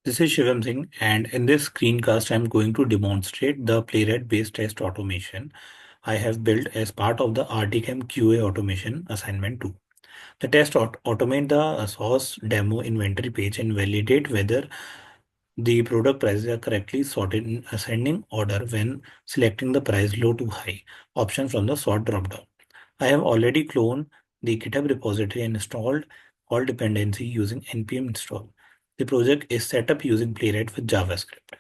This is Shivam Singh, and in this screencast, I'm going to demonstrate the Playwright-based test automation I have built as part of the rtCamp QA automation assignment 2. The test automate the source demo inventory page and validate whether the product prices are correctly sorted in ascending order when selecting the price low to high option from the sort dropdown. I have already cloned the GitHub repository and installed all dependency using npm install. The project is set up using Playwright with JavaScript.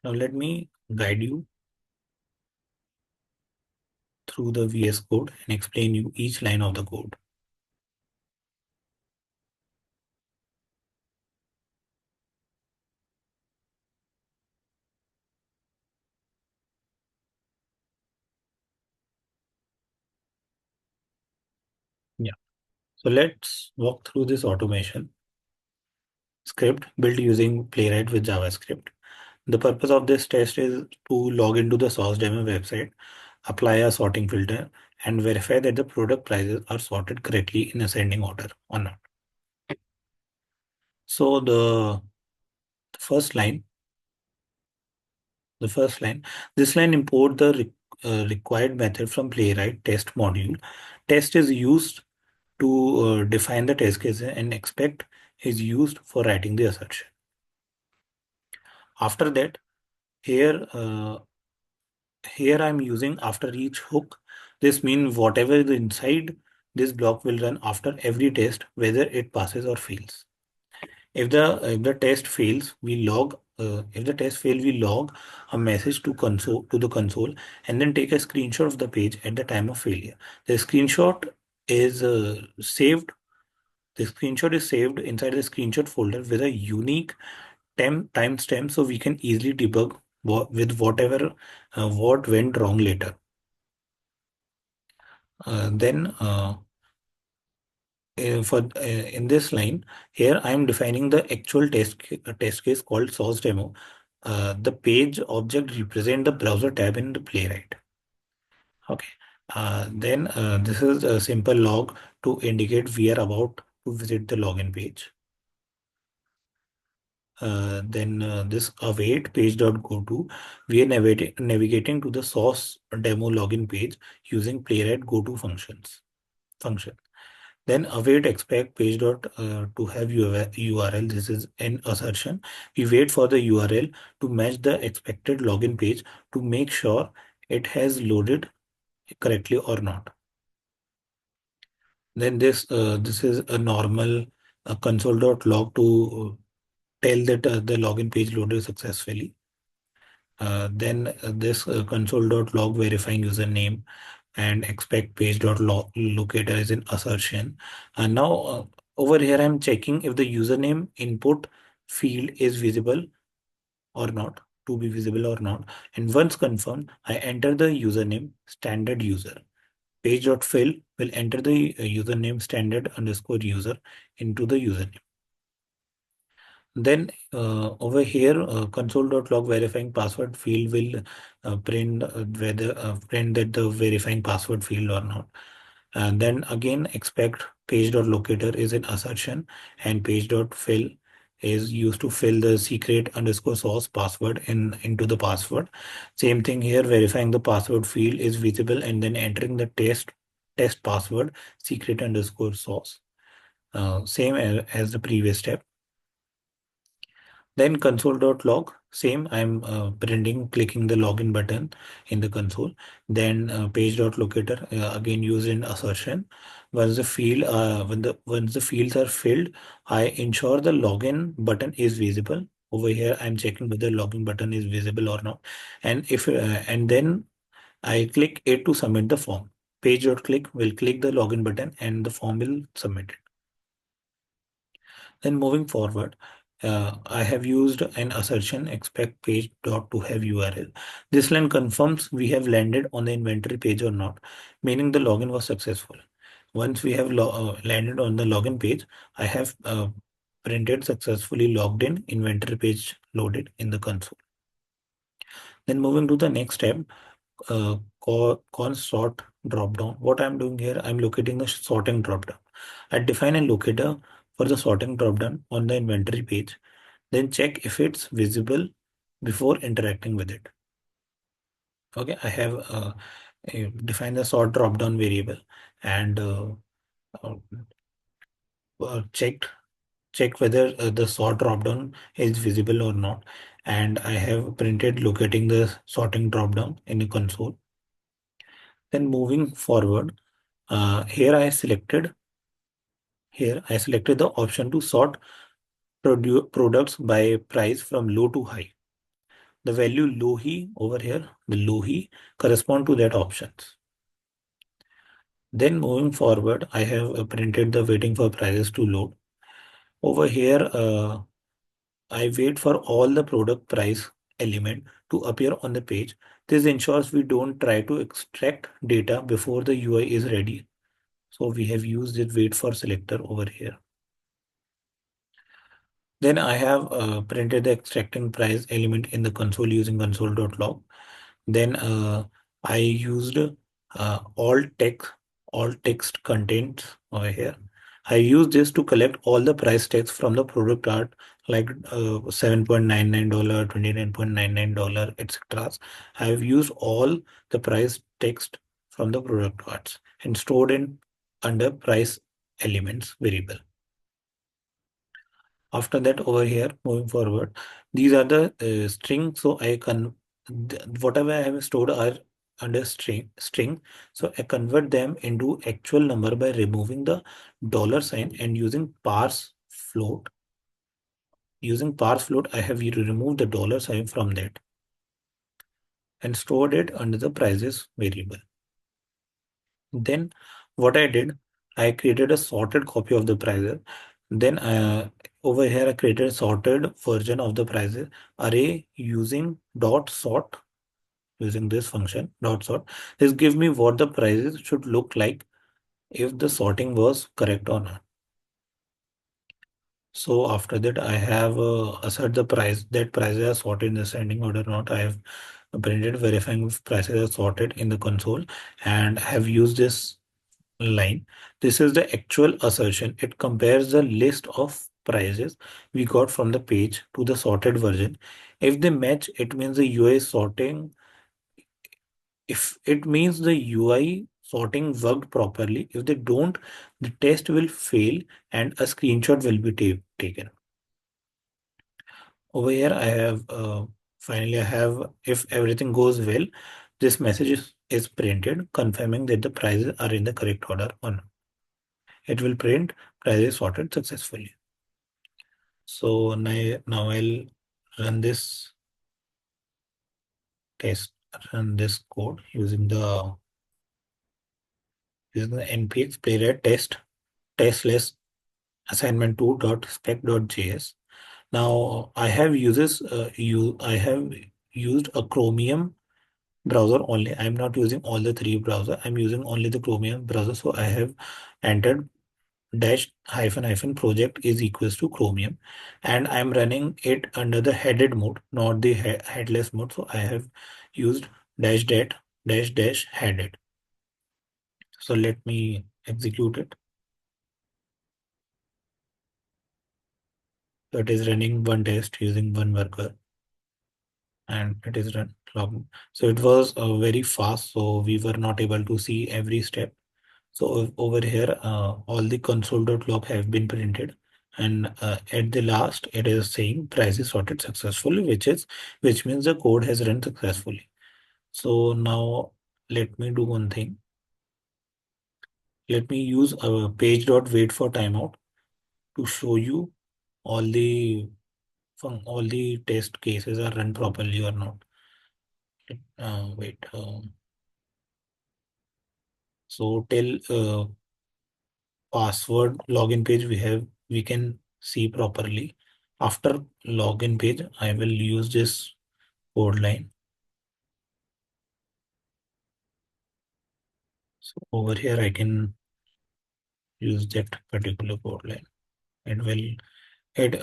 Now let me guide you through the VS Code and explain you each line of the code. Yeah. So let's walk through this automation script built using Playwright with JavaScript. The purpose of this test is to log into the SauceDemo website, apply a sorting filter, and verify that the product prices are sorted correctly in ascending order or not. So the first line, this line import the required method from Playwright test module. Test is used to define the test case and expect is used for writing the assertion. After that, here here I'm using after each hook. This means whatever is inside this block will run after every test, whether it passes or fails. If the test fails, we log. If the test fail, we log a message to the console and then take a screenshot of the page at the time of failure. The screenshot is saved. The screenshot is saved inside the screenshot folder with a unique timestamp, so we can easily debug with whatever what went wrong later. Then for in this line here, I am defining the actual test case called source demo. The page object represent the browser tab in the Playwright. Okay. Then this is a simple log to indicate we are about to visit the login page. Then this await page.goto, we are navigating to the source demo login page using Playwright goto function. Then await expect page to have URL. This is an assertion. We wait for the URL to match the expected login page to make sure it has loaded correctly or not. Then this is a normal console.log to tell that the login page loaded successfully. Then this console.log verifying username and expect page.locator is an assertion. And now over here, I'm checking if the username input field is visible or not, to be visible or not. And once confirmed, I enter the username standard user. Page.fill will enter the username standard underscore user into the username. Then over here, console.log verifying password field will print whether print that the verifying password field or not. And then again, expect page.locator is an assertion and page.fill is used to fill the secret underscore source password into the password. Same thing here, verifying the password field is visible and then entering the test password secret underscore source. Same as the previous step. Then console.log, same, I'm clicking the login button in the console. Then page.locator, again used in assertion. Once the once the fields are filled, I ensure the login button is visible. Over here, I'm checking whether login button is visible or not. And if and then I click it to submit the form. Page.click will click the login button and the form will submit it. Then moving forward, I have used an assertion expect page dot to have URL. This line confirms we have landed on the inventory page or not, meaning the login was successful. Once we have landed on the login page, I have printed successfully logged in inventory page loaded in the console. Then moving to the next step, const sort dropdown. What I'm doing here, I'm locating the sorting dropdown. I define a locator for the sorting dropdown on the inventory page, then check if it's visible before interacting with it. Okay, I have defined the sort dropdown variable and uh, check whether the sort dropdown is visible or not. And I have printed locating the sorting dropdown in the console. Then moving forward, here I selected the option to sort products by price from low to high. The value low-he over here, the low-he correspond to that options. Then moving forward, I have printed the waiting for prices to load. Over here, I wait for all the product price element to appear on the page. This ensures we don't try to extract data before the UI is ready. So we have used the wait for selector over here. Then I have printed the extracting price element in the console using console.log. Then I used all text content over here. I use this to collect all the price tags from the product art like $7.99, $29.99, etc. I have used all the price text from the product arts and stored in under price elements variable. After that, over here, moving forward, these are the strings. So I can whatever I have stored are under string. So I convert them into actual number by removing the dollar sign and using parse float. Using parse float, I have removed the dollar sign from that and stored it under the prices variable. Then what I did, I created a sorted copy of the prices. Then over here, I created a sorted version of the prices array using dot sort, using this function dot sort. This gives me what the prices should look like if the sorting was correct or not. So after that, I have assert the price that prices are sorted in ascending order or not. I have printed verifying if prices are sorted in the console and have used this line. This is the actual assertion. It compares the list of prices we got from the page to the sorted version. If they match, it means the UI sorting. If it means the UI sorting worked properly, if they don't, the test will fail and a screenshot will be taken. Over here, I have finally I have if everything goes well, this message is printed confirming that the prices are in the correct order or not. It will print prices sorted successfully. So now I'll run this test, run this code using the npx playwright testless assignment 2.spec.js. Now I have I have used a Chromium browser only. I'm not using all the three browser. I'm using only the Chromium browser. So I have entered dash hyphen hyphen project is equals to Chromium, and I'm running it under the headed mode, not the headless mode. So I have used dash dat dash dash headed. So let me execute it. So it is running one test using one worker and it is run log. So it was very fast, so we were not able to see every step. So over here, all the console.log have been printed, and at the last, it is saying price is sorted successfully, which means the code has run successfully. So now let me do one thing. Let me use a page.wait for timeout to show you all the all the test cases are run properly or not. Wait. So till password login page we can see properly. After login page, I will use this code line. So over here I can use that particular code line. It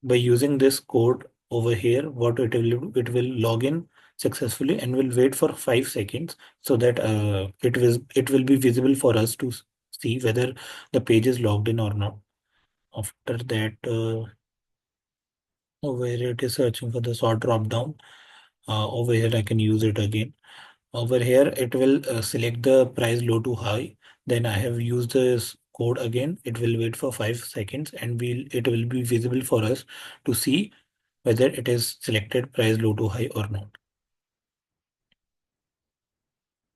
by using this code over here, what it will do, it will log in successfully and will wait for 5 seconds so that it will be visible for us to see whether the page is logged in or not. After that, over here it is searching for the sort drop down. Over here I can use it again. Over here it will select the price low to high. Then I have used this code again. It will wait for 5 seconds and it will be visible for us to see whether it is selected price low to high or not.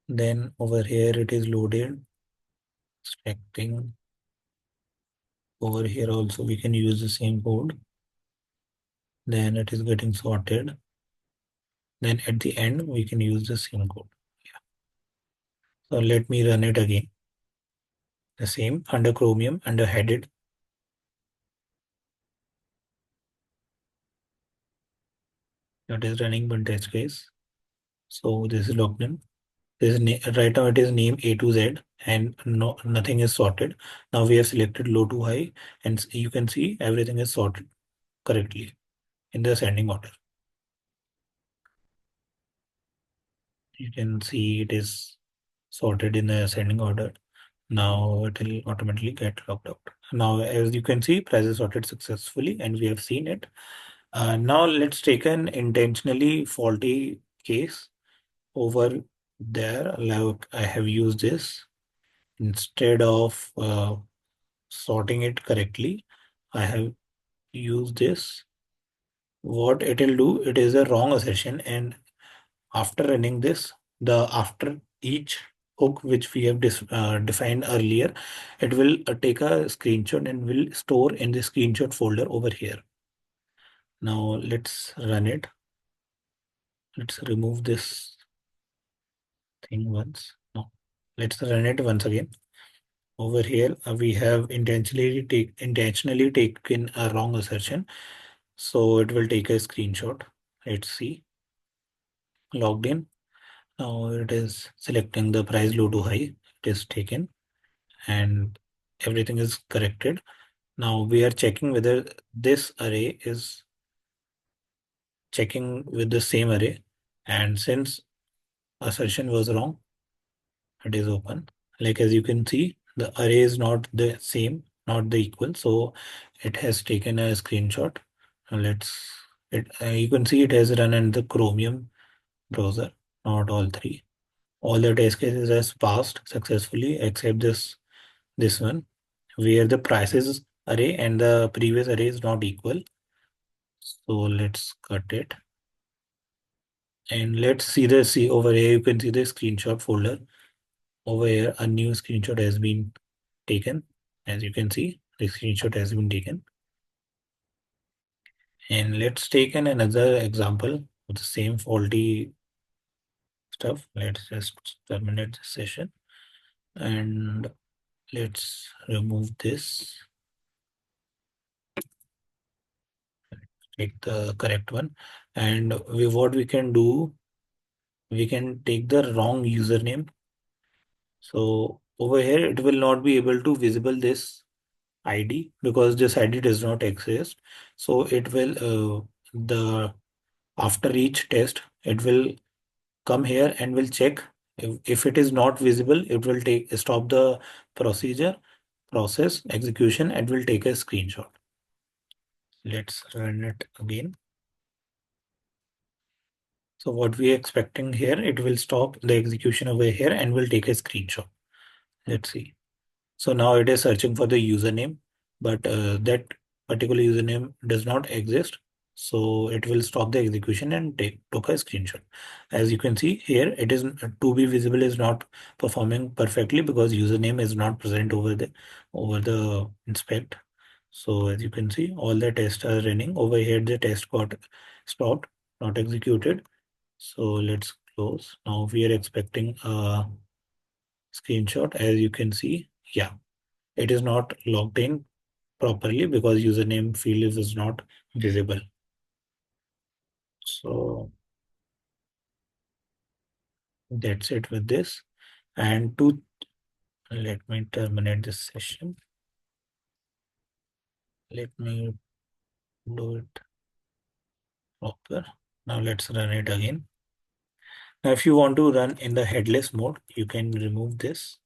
Then over here it is loaded, selecting. Over here also we can use the same code. Then it is getting sorted. Then at the end we can use the same code. Yeah. So let me run it again. The same under Chromium, under headed. That is running one test case. So this is logged in. This is right now it is name A to Z and nothing is sorted. Now we have selected low to high and you can see everything is sorted correctly in the ascending order. You can see it is sorted in the ascending order. Now it will automatically get logged out. Now, as you can see, price is sorted successfully and we have seen it. Now let's take an intentionally faulty case over there. Like I have used this instead of sorting it correctly. I have used this. What it will do, it is a wrong assertion, and after running this, the after each hook which we have defined earlier, it will take a screenshot and will store in the screenshot folder over here. Now let's run it. Let's remove this thing once. No, let's run it once again. Over here, we have intentionally taken a wrong assertion, so it will take a screenshot. Let's see. Logged in. Now it is selecting the price low to high. It is taken and everything is corrected. Now we are checking whether this array is checking with the same array, and since assertion was wrong, it is open. Like as you can see, the array is not the same, not the equal, so it has taken a screenshot. Now let's it you can see it has run in the Chromium browser, not all three. All the test cases has passed successfully except this one where the prices array and the previous array is not equal. So let's cut it and let's see over here. You can see the screenshot folder over here. A new screenshot has been taken. As you can see, the screenshot has been taken. And let's take another example with the same faulty stuff. Let's just terminate this session and let's remove this. Take the correct one. And what we can do, we can take the wrong username. So over here, it will not be able to visible this ID because this ID does not exist. So it will, the after each test, it will come here and will check if it is not visible, it will stop the process execution and will take a screenshot. Let's run it again. So what we are expecting here, it will stop the execution over here and will take a screenshot. Let's see. So now it is searching for the username, but that particular username does not exist. So it will stop the execution and took a screenshot. As you can see here, it is to be visible is not performing perfectly because username is not present over the inspect. So as you can see, all the tests are running over here. The test got stopped, not executed. So let's close. Now we are expecting a screenshot. As you can see, yeah, it is not logged in properly because username field is not visible. So that's it with this. And to let me terminate this session. Let me do it proper. Now let's run it again. Now if you want to run in the headless mode, you can remove this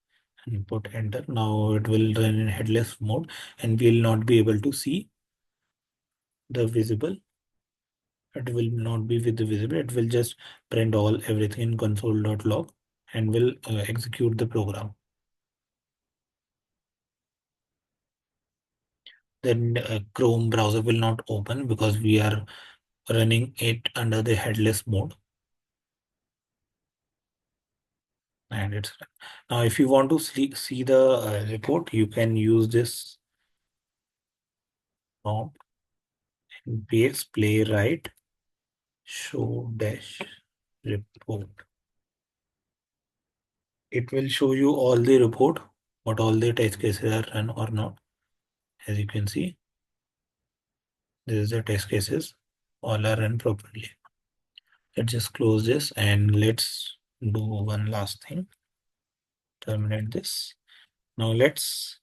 and put enter. Now it will run in headless mode and we'll not be able to see the visible. It will not be with the visible. It will just print all everything in console.log and will execute the program. Then Chrome browser will not open because we are running it under the headless mode. And it's now if you want to see the report, you can use this prompt and paste Playwright show dash report. It will show you all the report, what all the test cases are run or not. As you can see, this is the test cases, all are run properly. Let's just close this and let's do one last thing. Terminate this. Now let's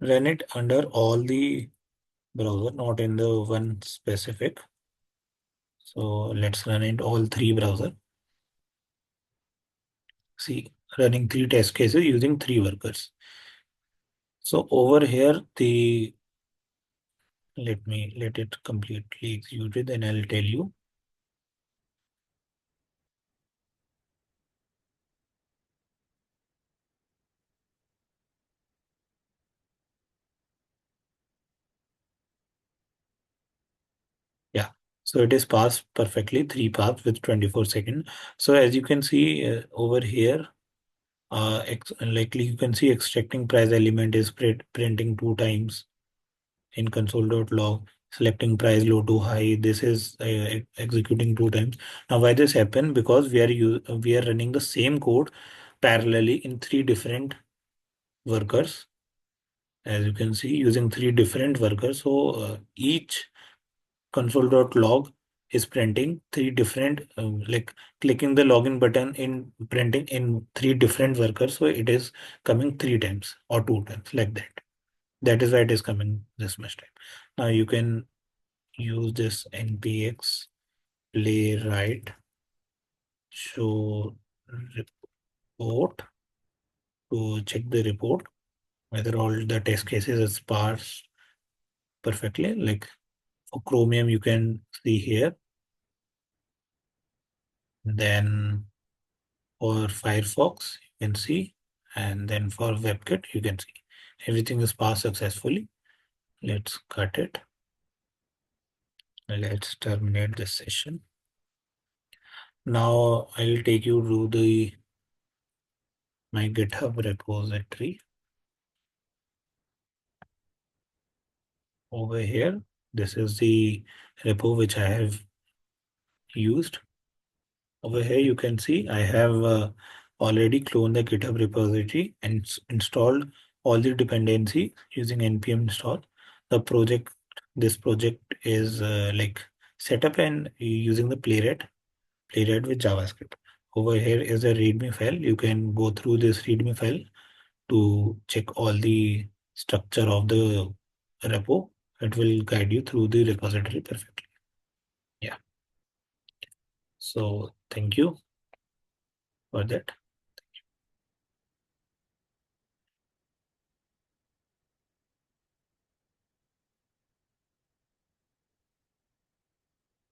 run it under all the browser, not in the one specific. So let's run it all three browser. See, running three test cases using three workers. So over here, let it completely executed, then I'll tell you. Yeah. So it is passed perfectly, three paths with 24 seconds. So as you can see over here, likely you can see extracting price element is printing two times in console.log, selecting price low to high. This is executing two times. Now why this happen? Because we are running the same code parallelly in three different workers. As you can see, using three different workers. So each console.log is printing three different, like clicking the login button in printing in three different workers. So it is coming three times or two times like that. That is why it is coming this much time. Now you can use this npx playwright show report to check the report whether all the test cases is parsed perfectly. Like for Chromium, you can see here. Then for Firefox, you can see, and then for WebKit, you can see everything is passed successfully. Let's cut it. Let's terminate this session. Now I'll take you to my GitHub repository. Over here, this is the repo which I have used. Over here, you can see I have already cloned the GitHub repository and installed all the dependency using npm install. The project, this project is like set up and using the Playwright with JavaScript. Over here is a README file. You can go through this README file to check all the structure of the repo. It will guide you through the repository perfectly. Yeah. So thank you for that.